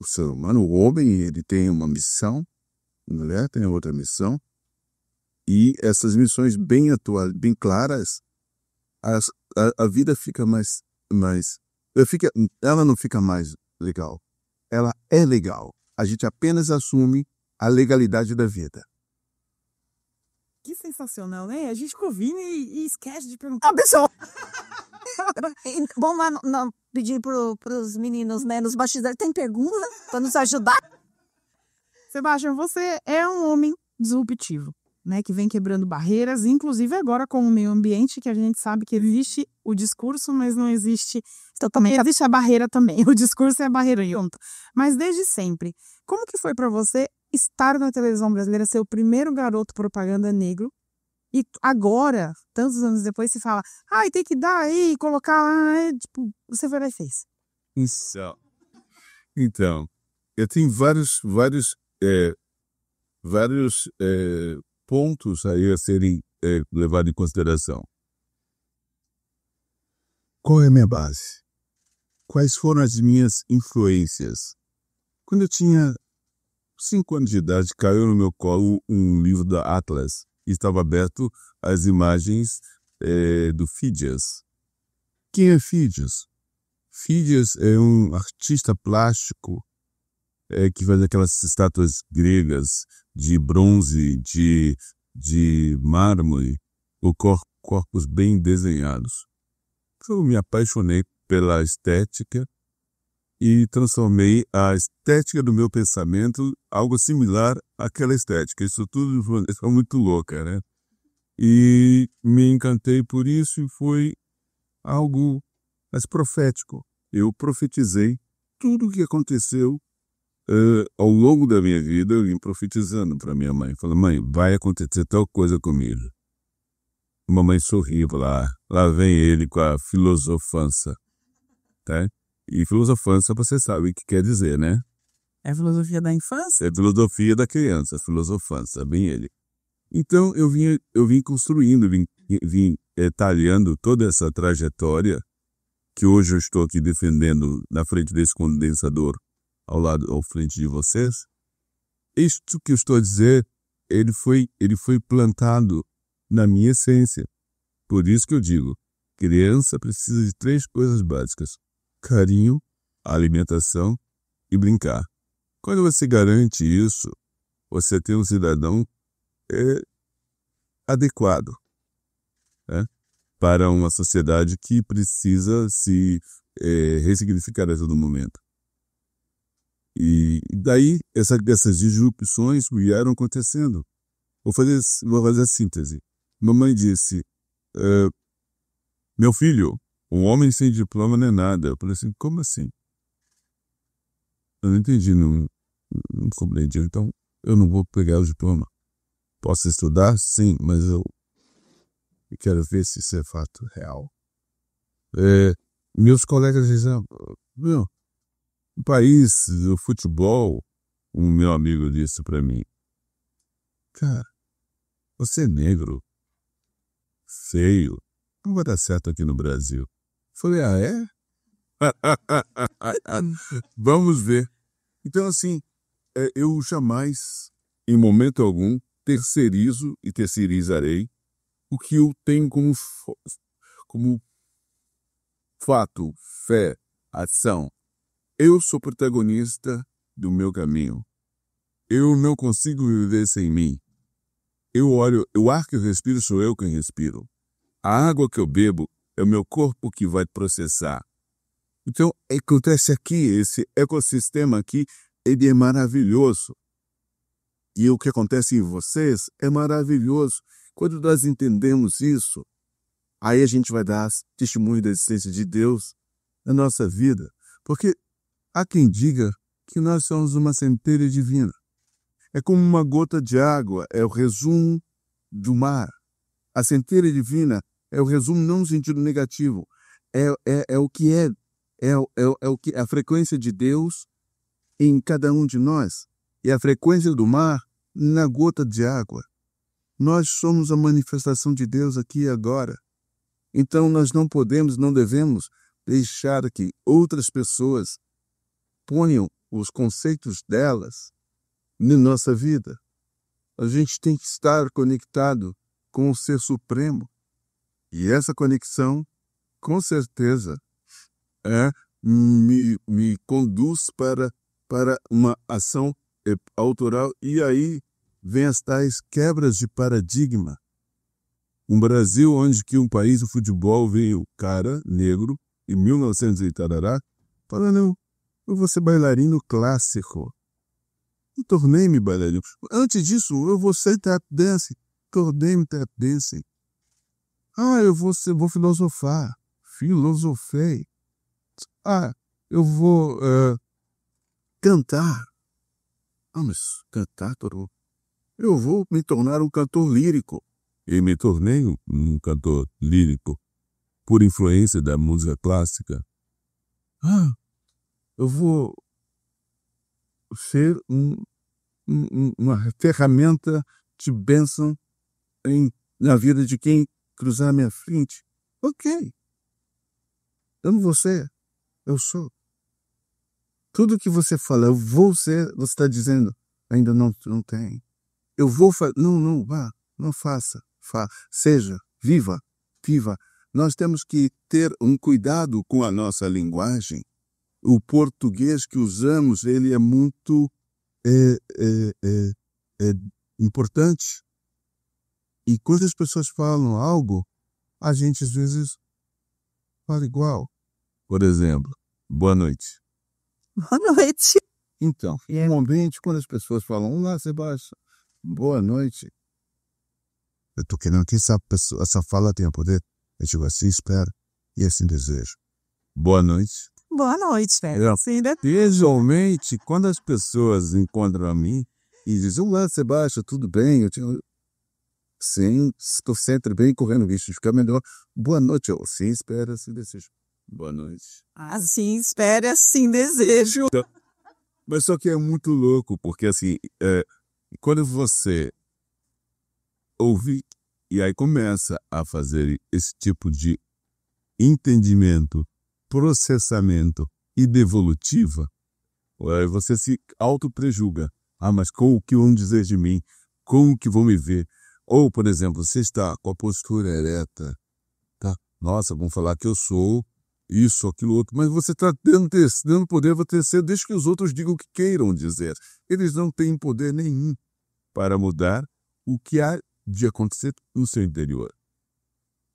O ser humano, o homem, ele tem uma missão, a mulher tem outra missão, e essas missões bem atuais, bem claras, a vida fica ela não fica mais legal. Ela é legal. A gente apenas assume a legalidade da vida. Que sensacional, né? A gente fica ouvindo e esquece de perguntar. A pessoa... Vamos lá pedir para os meninos, né, nos bastidores. Tem pergunta para nos ajudar? Sebastião, você é um homem disruptivo, né, que vem quebrando barreiras, inclusive agora com o meio ambiente, que a gente sabe que existe o discurso, mas não existe totalmente. Existe a barreira também. O discurso é a barreira junto. Mas desde sempre, como que foi para você estar na televisão brasileira, ser o primeiro garoto propaganda negro, e agora, tantos anos depois, se fala, tem que dar aí, colocar lá, tipo, você foi lá e fez. Então, eu tenho vários pontos aí a serem levados em consideração. Qual é a minha base? Quais foram as minhas influências? Quando eu tinha 5 anos de idade, caiu no meu colo um livro da Atlas e estava aberto às imagens do Phidias. Quem é Phidias? Phidias é um artista plástico que faz aquelas estátuas gregas de bronze, de mármore, ou corpos bem desenhados. Eu me apaixonei pela estética e transformei a estética do meu pensamento algo similar àquela estética. Isso tudo foi muito louca, né? E me encantei por isso e foi algo mais profético. Eu profetizei tudo o que aconteceu ao longo da minha vida, eu vim profetizando para minha mãe. Falei, mãe, vai acontecer tal coisa comigo. Mamãe sorriu, lá vem ele com a filosofança, tá? E filosofança você sabe o que quer dizer, né? É a filosofia da infância? É a filosofia da criança, filosofança, bem ele. Então eu vim construindo, vim talhando toda essa trajetória que hoje eu estou aqui defendendo na frente desse condensador ao frente de vocês. Isto que eu estou a dizer, ele foi plantado na minha essência. Por isso que eu digo, criança precisa de 3 coisas básicas: carinho, alimentação e brincar. Quando você garante isso, você tem um cidadão adequado, né, para uma sociedade que precisa se ressignificar a todo momento. E daí essas disrupções vieram acontecendo. Vou fazer a síntese. Mamãe disse, meu filho, um homem sem diploma não é nada. Eu falei assim, como assim? Eu não entendi, não compreendi. Então, eu não vou pegar o diploma. Posso estudar? Sim, mas eu quero ver se isso é fato real. Meus colegas diziam, no país do futebol, um meu amigo disse para mim, cara, você é negro, feio, não vai dar certo aqui no Brasil. Falei, é? Vamos ver. Então, assim, eu jamais, em momento algum, terceirizo e terceirizarei o que eu tenho como fato, fé, ação. Eu sou protagonista do meu caminho. Eu não consigo viver sem mim. Eu olho, o ar que eu respiro sou eu quem respiro. A água que eu bebo é o meu corpo que vai processar. Então, acontece aqui, esse ecossistema aqui, ele é maravilhoso. E o que acontece em vocês é maravilhoso. Quando nós entendemos isso, aí a gente vai dar testemunho da existência de Deus na nossa vida. Porque há quem diga que nós somos uma centelha divina. É como uma gota de água, é o resumo do mar. A centelha divina é o resumo não no sentido negativo, é o que o que a frequência de Deus em cada um de nós e a frequência do mar na gota de água. Nós somos a manifestação de Deus aqui e agora. Então nós não podemos, não devemos deixar que outras pessoas ponham os conceitos delas na nossa vida. A gente tem que estar conectado com o Ser Supremo. E essa conexão, com certeza, me conduz para uma ação autoral. E aí vem as tais quebras de paradigma. Um Brasil onde que um país do futebol veio cara negro, em 1900 e tarará, falando, não, eu vou ser bailarino clássico. Eu tornei-me bailarino. Antes disso, eu vou ser tap dance. Tornei-me tap dance. Eu vou filosofar. Filosofei. Eu vou cantar. Mas cantar, todo. Eu vou me tornar um cantor lírico. E me tornei um cantor lírico por influência da música clássica. Eu vou ser uma ferramenta de bênção na vida de quem cruzar a minha frente. Ok. Eu não vou ser. Eu sou. Tudo que você fala, eu vou ser, você está dizendo, ainda não tem. Eu vou fazer. Não, vá. Não faça. Seja. Viva. Nós temos que ter um cuidado com a nossa linguagem. O português que usamos, ele é muito importante. E quando as pessoas falam algo, a gente às vezes fala igual. Por exemplo, boa noite. Boa noite. Então, normalmente quando as pessoas falam, olá, Sebastião, boa noite. Eu estou querendo que essa fala tenha poder. Eu digo assim, espera, e assim desejo. Boa noite. Boa noite, velho. Visualmente, quando as pessoas encontram a mim e dizem, olá, Sebastião, tudo bem? Eu digo, sim, estou sempre bem, correndo risco de ficar melhor. Boa noite. Eu, sim, espera, assim desejo. Boa noite. Assim, espera, assim desejo. Então, mas só que é muito louco, porque assim, quando você ouve e aí começa a fazer esse tipo de entendimento, processamento e devolutiva, aí você se auto-prejuga. Mas como que vão dizer de mim? Como que vão me ver? Ou, por exemplo, você está com a postura ereta, tá? Nossa, vão falar que eu sou isso, aquilo, outro, mas você está dando poder a terceiro, deixa que os outros digam o que queiram dizer. Eles não têm poder nenhum para mudar o que há de acontecer no seu interior.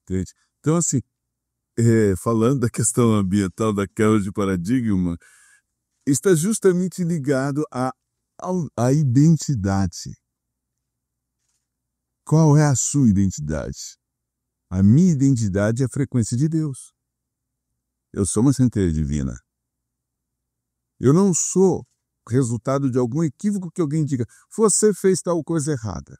Entende? Então, assim, falando da questão ambiental, da quebra de paradigma, está justamente ligado à identidade. Qual é a sua identidade? A minha identidade é a frequência de Deus. Eu sou uma centelha divina. Eu não sou resultado de algum equívoco que alguém diga, você fez tal coisa errada.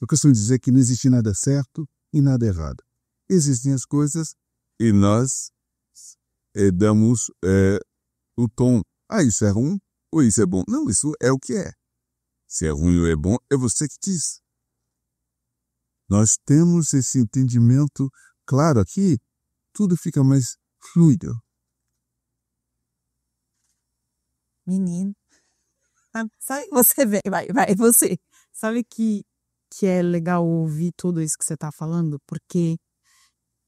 Eu costumo dizer que não existe nada certo e nada errado. Existem as coisas e nós damos o tom. Isso é ruim ou isso é bom? Não, isso é o que é. Se é ruim ou é bom, é você que diz. Nós temos esse entendimento claro aqui, tudo fica mais fluido. Menino. Sabe, você vê, vai, você. Sabe que é legal ouvir tudo isso que você tá falando? Porque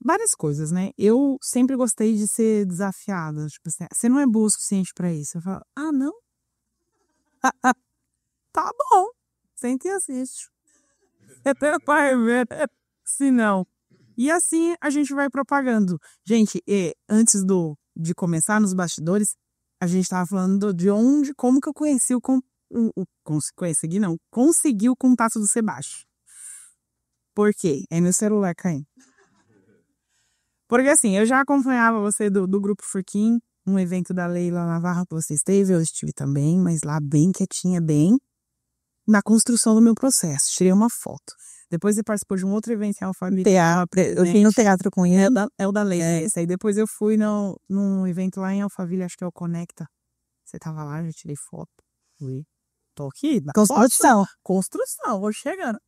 várias coisas, né? Eu sempre gostei de ser desafiada. Tipo assim, você não é boa o suficiente pra isso. Eu falo, não? Tá bom. Sente e assiste. Se não. E assim a gente vai propagando. Gente, antes de começar nos bastidores, a gente tava falando de como que eu conheci consegui o contato do Sebastião. Por quê? É meu celular caindo. Porque assim, eu já acompanhava você do Grupo Furquim, um evento da Leila Navarra que você esteve, eu estive também, mas lá bem quietinha, bem na construção do meu processo. Tirei uma foto. Depois você participou de um outro evento em Alphaville. Eu fui no teatro com ele. É o da Leila. Esse aí depois eu fui num evento lá em Alphaville, acho que é o Conecta. Você tava lá, já tirei foto. Fui. Tô aqui. Construção, vou chegando.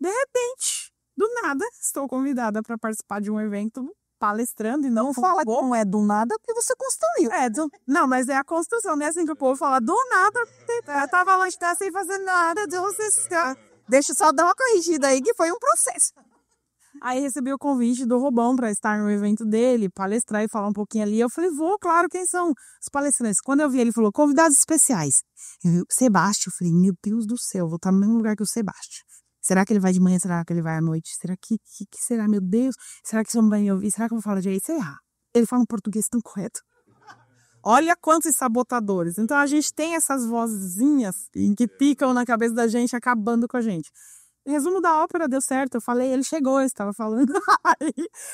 De repente, do nada, estou convidada para participar de um evento palestrando e não fala que não é do nada porque você construiu. Não, mas é a construção, né? Assim que o povo fala do nada, eu tava lá sem fazer nada, Deixa eu só dar uma corrigida aí, que foi um processo. Aí recebi o convite do Robão para estar no evento dele, palestrar e falar um pouquinho ali. Eu falei, vou, claro, quem são os palestrantes? Quando eu vi, ele falou, convidados especiais. Sebastião, eu falei, meu Deus do céu, vou estar no mesmo lugar que o Sebastião. Será que ele vai de manhã? Será que ele vai à noite? Será que será, meu Deus? Será que isso vai me ouvir? Será que eu vou falar direito? Será? Ele fala um português tão correto. Olha quantos sabotadores. Então a gente tem essas vozinhas que picam na cabeça da gente, acabando com a gente. Resumo da ópera, deu certo. Eu falei, ele chegou, eu estava falando.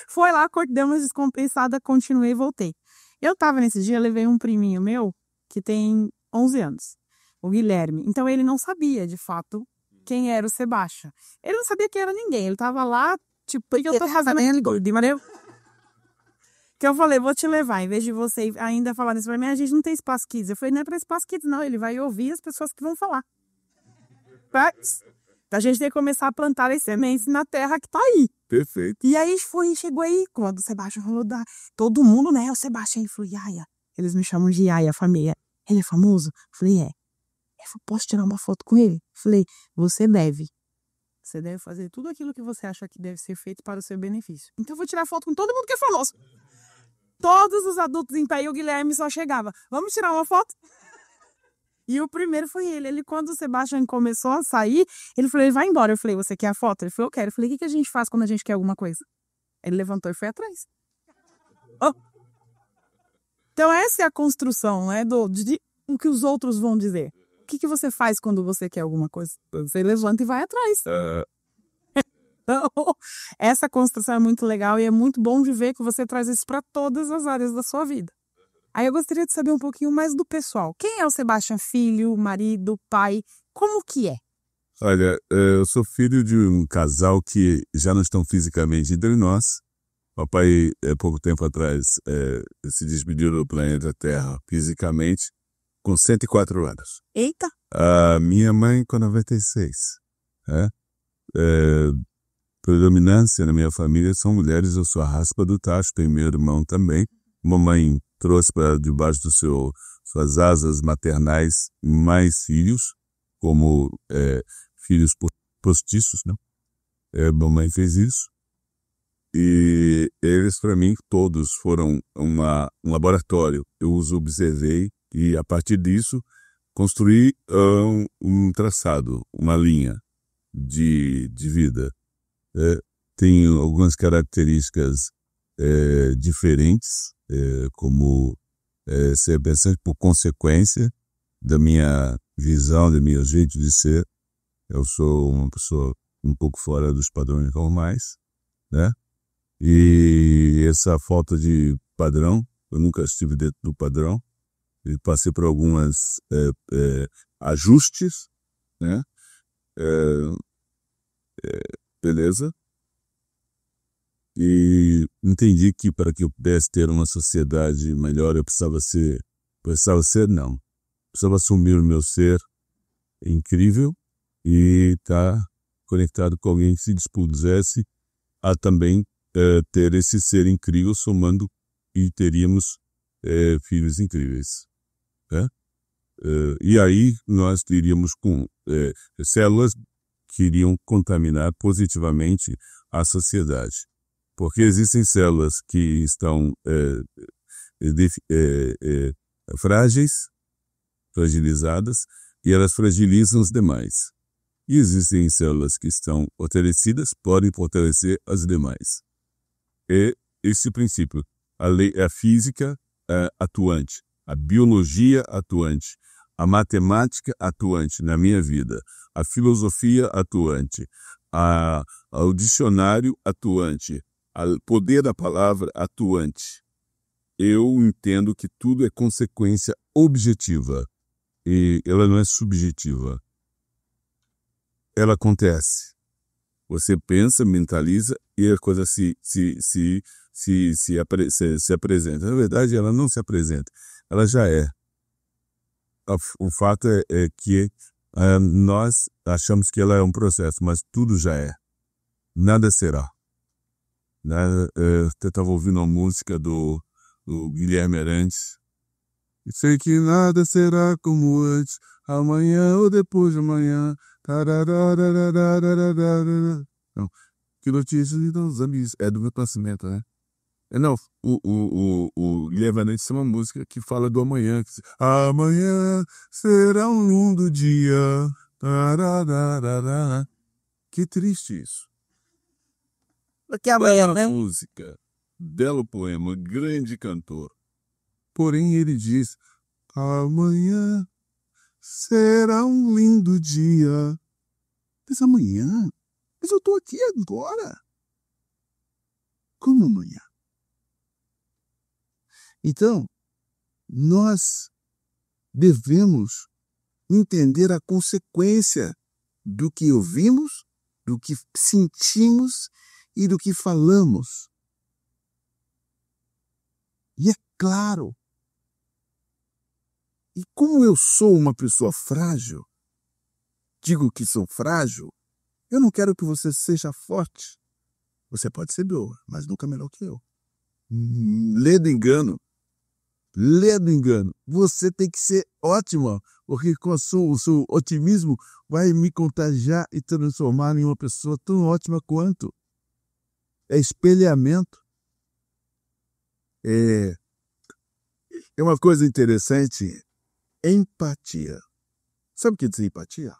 Foi lá, deu uma descompensada, continuei e voltei. Eu tava nesse dia, levei um priminho meu, que tem 11 anos, o Guilherme. Então ele não sabia, de fato, quem era o Sebastião. Ele não sabia quem era ninguém. Ele tava lá, tipo, porque eu tô rasgando de maneira. Que eu falei, vou te levar, em vez de você ainda falar isso pra mim, a gente não tem espaço kids. Eu falei, não é pra espaço kids, não. Ele vai ouvir as pessoas que vão falar. A gente tem que começar a plantar as sementes na terra que tá aí. Perfeito. E aí chegou aí, quando o Sebastião falou todo mundo, né? O Sebastião falou, Yaya. Eles me chamam de Yaya, a família. Ele é famoso? Eu falei, é. Eu falei, posso tirar uma foto com ele? Eu falei, você deve. Você deve fazer tudo aquilo que você acha que deve ser feito para o seu benefício. Então eu vou tirar foto com todo mundo que é famoso. Todos os adultos em pé e o Guilherme só chegava. Vamos tirar uma foto? E o primeiro foi ele. Ele, quando o Sebastião começou a sair, ele falou, ele vai embora. Eu falei, você quer a foto? Ele falou, eu quero. Eu falei, o que a gente faz quando a gente quer alguma coisa? Ele levantou e foi atrás. Oh. Então essa é a construção, né, de o que os outros vão dizer. O que você faz quando você quer alguma coisa? Você levanta e vai atrás. Então, essa construção é muito legal e é muito bom de ver que você traz isso para todas as áreas da sua vida. Aí eu gostaria de saber um pouquinho mais do pessoal. Quem é o Sebastião? Filho, marido, pai? Como que é? Olha, eu sou filho de um casal que já não estão fisicamente entre nós. Papai, pouco tempo atrás, se despediu do planeta Terra fisicamente, com 104 anos. Eita! A minha mãe com 96. Predominância na minha família são mulheres, eu sou a raspa do tacho, tenho meu irmão também. Mamãe trouxe para debaixo do suas asas maternais mais filhos, como filhos postiços, né? Mamãe fez isso. E eles, para mim, todos foram um laboratório. Eu os observei e, a partir disso, construí um traçado, uma linha de vida. Tem algumas características diferentes, como ser pensante por consequência da minha visão, do meu jeito de ser. Eu sou uma pessoa um pouco fora dos padrões normais, né? E essa falta de padrão, eu nunca estive dentro do padrão, e passei por algumas ajustes, né? Beleza? E entendi que para que eu pudesse ter uma sociedade melhor, eu precisava assumir o meu ser incrível e estar conectado com alguém que se dispusesse a também ter esse ser incrível, somando e teríamos filhos incríveis. E aí nós teríamos células que iriam contaminar positivamente a sociedade. Porque existem células que estão frágeis, fragilizadas, e elas fragilizam os demais. E existem células que estão fortalecidas, podem fortalecer as demais. É esse princípio. A física atuante, a biologia atuante, a matemática atuante na minha vida, a filosofia atuante, o dicionário atuante, o poder da palavra atuante. Eu entendo que tudo é consequência objetiva e ela não é subjetiva. Ela acontece. Você pensa, mentaliza e a coisa se apresenta. Na verdade, ela não se apresenta. Ela já é. O fato é que nós achamos que ela é um processo, mas tudo já é. Nada será. Eu estava ouvindo uma música do Guilherme Arantes. E sei que nada será como antes, amanhã ou depois de amanhã. Não. Que notícias então, os amigos. É do meu nascimento, né? Não, o Guilherme Arantes tem uma música que fala do amanhã. Amanhã será um lindo dia. Que triste isso. Porque amanhã, né? Música, belo poema, grande cantor. Porém, ele diz, amanhã será um lindo dia. Mas amanhã? Mas eu estou aqui agora. Como amanhã? Então, nós devemos entender a consequência do que ouvimos, do que sentimos e do que falamos. E é claro, e como eu sou uma pessoa frágil, digo que sou frágil, eu não quero que você seja forte. Você pode ser boa, mas nunca melhor que eu. Lê do engano. Você tem que ser ótima, porque com o seu otimismo vai me contagiar e transformar em uma pessoa tão ótima quanto. É espelhamento. É uma coisa interessante. Empatia. Sabe o que diz empatia?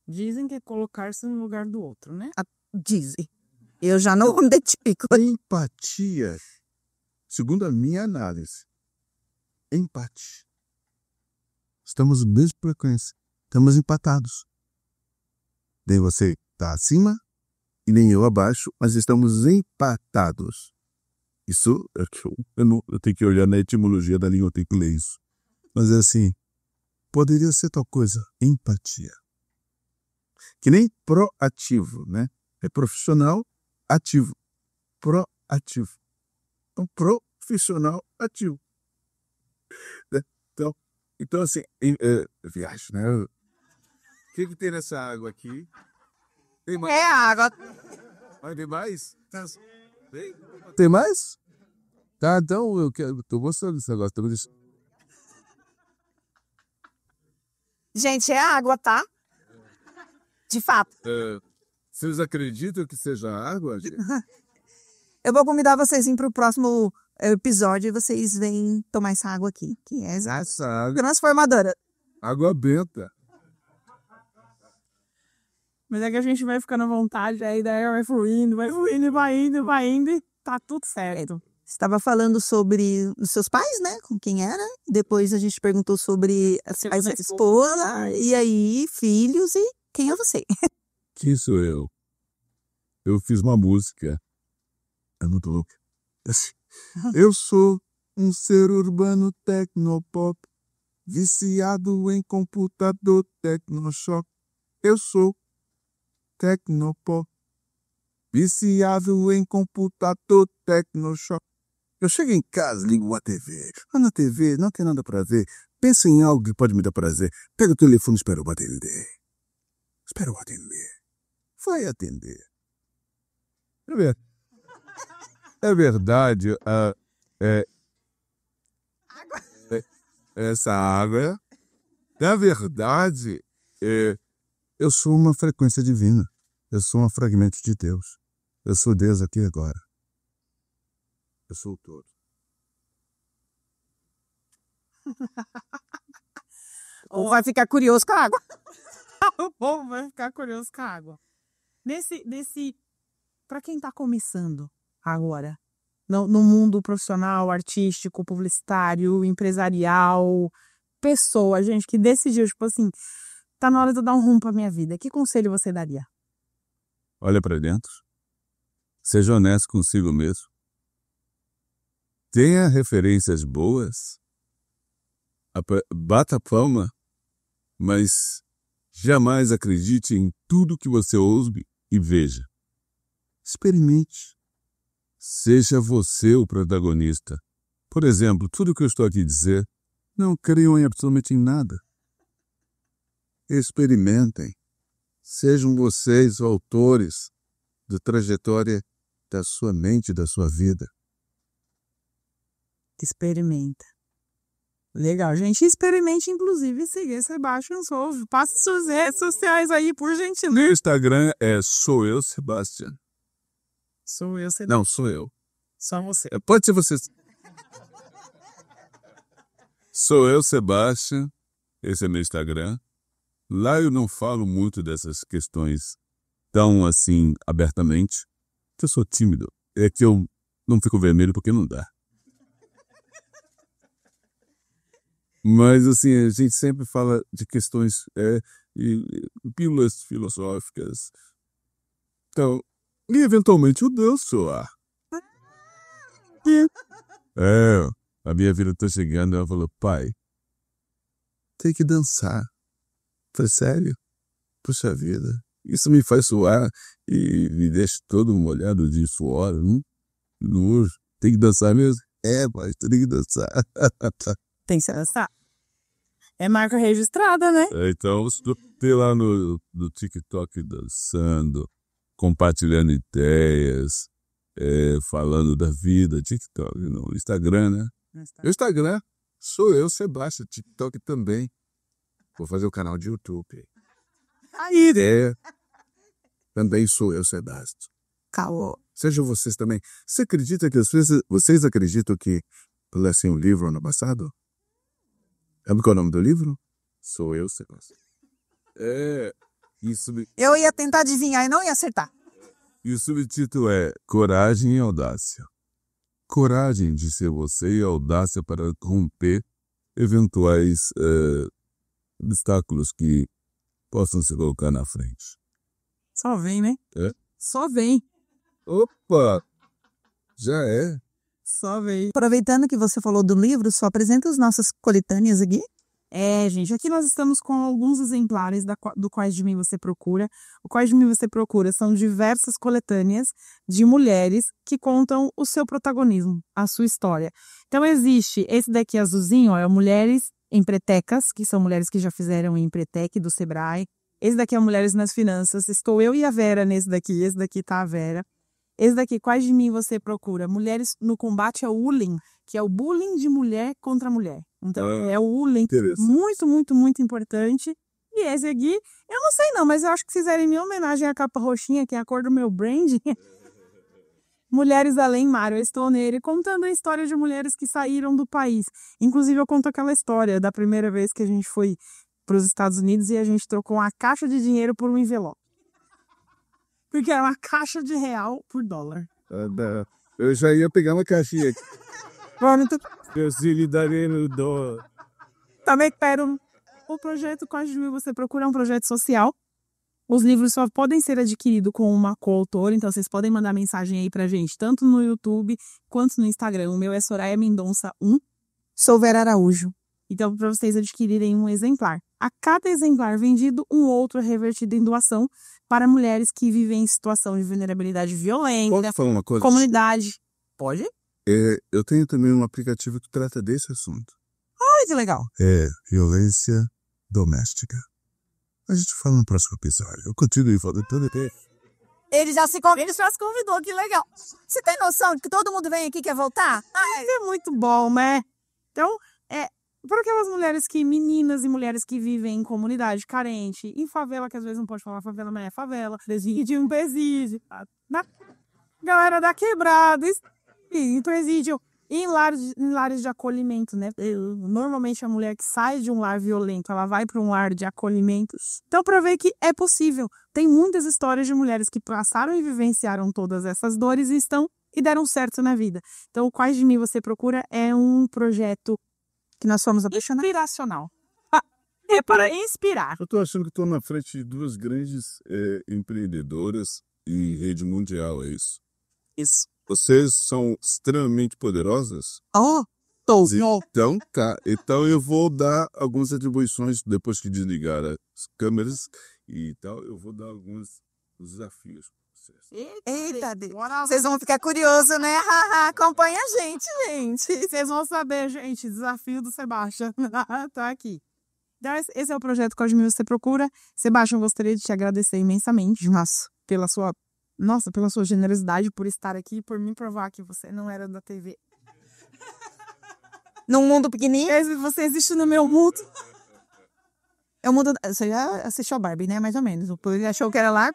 Dizem que é colocar-se no lugar do outro, né? Dizem. Eu já não identifico. Empatia, segundo a minha análise, empate. Estamos no mesmo frequência. Estamos empatados. Nem você está acima e nem eu abaixo, mas estamos empatados. Isso, eu tenho que olhar na etimologia da língua, eu tenho que ler isso. Mas é assim, poderia ser tal coisa, empatia. Que nem proativo, né? É profissional, ativo. Proativo. Então, profissional, ativo. Então assim, viagem, né? O que tem nessa água aqui? Tem mais? É água. Tem mais? Tem mais? Tá, então eu tô gostando desse negócio. Gente, é água, tá? De fato. Vocês acreditam que seja água? Eu vou convidar vocês para o próximo episódio e vocês vêm tomar essa água aqui, que é essa água transformadora. Água benta. Mas é que a gente vai ficando à vontade, a ideia vai fluindo, vai indo e tá tudo certo. Você estava falando sobre os seus pais, né? Com quem era. Depois a gente perguntou sobre a esposa, e aí filhos e quem é você? Quem sou eu? Eu fiz uma música. É muito louco. Eu sou um ser urbano tecnopop, viciado em computador tecnoshock. Eu sou tecnopop, viciado em computador tecnoshock. Eu chego em casa, ligo a TV. Na TV não tem nada pra ver. Pensa em algo que pode me dar prazer. Pega o telefone e espera eu atender. Vai atender. É verdade. Essa água Na verdade, eu sou uma frequência divina. Eu sou um fragmento de Deus. Eu sou Deus aqui agora. Eu sou o todo. Ou vai ficar curioso com a água. O povo vai ficar curioso com a água. Para quem está começando agora, no mundo profissional, artístico, publicitário, empresarial, pessoa, gente que decidiu, tipo assim, tá na hora de eu dar um rumo para minha vida. Que conselho você daria? Olha para dentro. Seja honesto consigo mesmo. Tenha referências boas. Bata a palma, mas jamais acredite em tudo que você ouve e veja. Experimente. Seja você o protagonista. Por exemplo, tudo que eu estou aqui a dizer, não creiam absolutamente em nada. Experimentem. Sejam vocês os autores da trajetória da sua mente e da sua vida. Experimenta. Legal, gente. Experimente, inclusive, seguir Sebastian Solve. Passe suas redes sociais aí, por gentileza. No Instagram é Sou Eu, Sebastian. Sou eu, Não, sou eu. Só você. Pode ser você. Sou eu, Sebastian. Esse é meu Instagram. Lá eu não falo muito dessas questões tão assim abertamente. Porque eu sou tímido. É que eu não fico vermelho porque não dá. Mas assim, a gente sempre fala de questões e pílulas filosóficas. Então, e eventualmente eu danço lá. A minha vida tá chegando, ela falou, pai, tem que dançar. Foi sério? Puxa vida, isso me faz suar e me deixa todo molhado de suor, nojo. Tem que dançar mesmo? Pai, tem que dançar. Tem que dançar. É marca registrada, né? Então, estou lá no TikTok dançando, compartilhando ideias, falando da vida, TikTok, no Instagram, né? No Instagram, sou eu, Sebastian, TikTok também. Vou fazer o canal de YouTube. Aí, Também sou eu, Sebastian. Caô. Sejam vocês também. Você acredita que vocês acreditam que eu lancei um livro ano passado? Sabe qual é o nome do livro? Sou eu, Sebastian. Eu ia tentar adivinhar e não ia acertar. E o subtítulo é Coragem e Audácia. Coragem de ser você e audácia para romper eventuais obstáculos que possam se colocar na frente. Só vem, né? É? Só vem. Opa! Já é. Só vem. Aproveitando que você falou do livro, só apresenta as nossas coletâneas aqui. Gente, aqui nós estamos com alguns exemplares do Quais de Mim Você Procura. O Quais de Mim Você Procura são diversas coletâneas de mulheres que contam o seu protagonismo, a sua história. Então existe esse daqui azulzinho, é Mulheres Empretecas, que são mulheres que já fizeram Empretec do Sebrae. Esse daqui é Mulheres nas Finanças, estou eu e a Vera nesse daqui, esse daqui tá a Vera. Esse daqui, Quais de Mim Você Procura? Mulheres no Combate ao Bullying, que é o bullying de mulher contra mulher. Então, é o bullying muito, muito, muito importante. E esse aqui, eu não sei não, mas eu acho que fizerem minha homenagem à capa roxinha, que é a cor do meu brand. Mulheres Além Mar, eu estou nele, contando a história de mulheres que saíram do país. Inclusive, eu conto aquela história da primeira vez que a gente foi para os Estados Unidos e a gente trocou uma caixa de dinheiro por um envelope. Porque era uma caixa de real por dólar. Eu já ia pegar uma caixinha aqui. Pronto. Eu se lhe darei no dólar. Também quero. O projeto Quais de Mim Você Procura é um projeto social. Os livros só podem ser adquiridos com uma coautora, então vocês podem mandar mensagem aí pra gente, tanto no YouTube quanto no Instagram. O meu é Soraya Mendonça 1. Sou Vera Araújo. Então, para vocês adquirirem um exemplar. A cada exemplar vendido, um outro é revertido em doação para mulheres que vivem em situação de vulnerabilidade violenta. Posso falar uma coisa? Comunidade. Pode? Eu tenho também um aplicativo que trata desse assunto. Olha que legal. Violência doméstica. A gente fala no próximo episódio. Eu continuo falando todo tempo. Ele já se convidou, que legal. Você tem noção de que todo mundo vem aqui e quer voltar? Isso é muito bom, né? Então, Fora aquelas meninas e mulheres que vivem em comunidade carente, em favela, que às vezes não pode falar favela, mas é favela, presídio, galera da quebrada, em presídio, em lares de acolhimento, né? Normalmente a mulher que sai de um lar violento, ela vai para um lar de acolhimento. Então, para ver que é possível. Tem muitas histórias de mulheres que passaram e vivenciaram todas essas dores e deram certo na vida. Então, o Quais de Mim Você Procura é um projeto que nós fomos apaixonados. Inspiracional. É para inspirar. Eu estou achando que estou na frente de duas grandes empreendedoras em rede mundial, é isso? Isso. Vocês são extremamente poderosas? Então, tá. Então eu vou dar algumas atribuições depois que desligar as câmeras e tal. Eu vou dar alguns desafios para vocês. Eita, Deus. Vocês vão ficar curiosos, né? Acompanha a gente. Vocês vão saber, gente. Desafio do Sebastião. Tá aqui. Então, esse é o projeto Quais de Mim Você Procura. Sebastião, gostaria de te agradecer imensamente. Pela sua generosidade, por estar aqui, por me provar que você não era da TV. Num mundo pequenininho? Você existe no meu mundo. É o mundo... Você já assistiu a Barbie, né? Mais ou menos. Ele achou que era lá...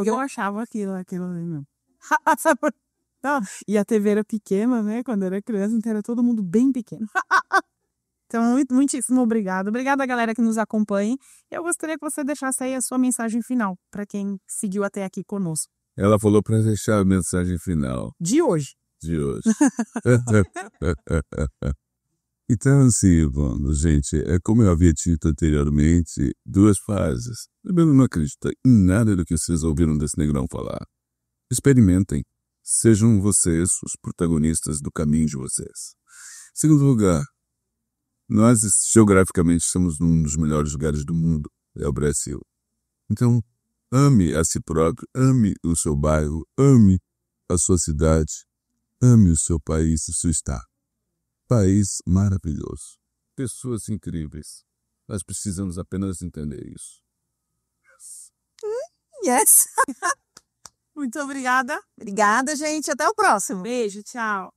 Eu achava aquilo ali mesmo. E a TV era pequena, né? Quando eu era criança, então era todo mundo bem pequeno. Então, muitíssimo obrigado. Obrigada, galera que nos acompanha. Eu gostaria que você deixasse aí a sua mensagem final para quem seguiu até aqui conosco. Ela falou para deixar a mensagem final. De hoje. Então, assim, mano, gente, como eu havia dito anteriormente, duas fases. Primeiro, não acredito em nada do que vocês ouviram desse negrão falar. Experimentem. Sejam vocês os protagonistas do caminho de vocês. Segundo lugar, nós geograficamente estamos num dos melhores lugares do mundo, é o Brasil. Então, ame a si próprio, ame o seu bairro, ame a sua cidade, ame o seu país, o seu estado. País maravilhoso. Pessoas incríveis. Nós precisamos apenas entender isso. Yes. Muito obrigada. Obrigada, gente. Até o próximo. Beijo, tchau.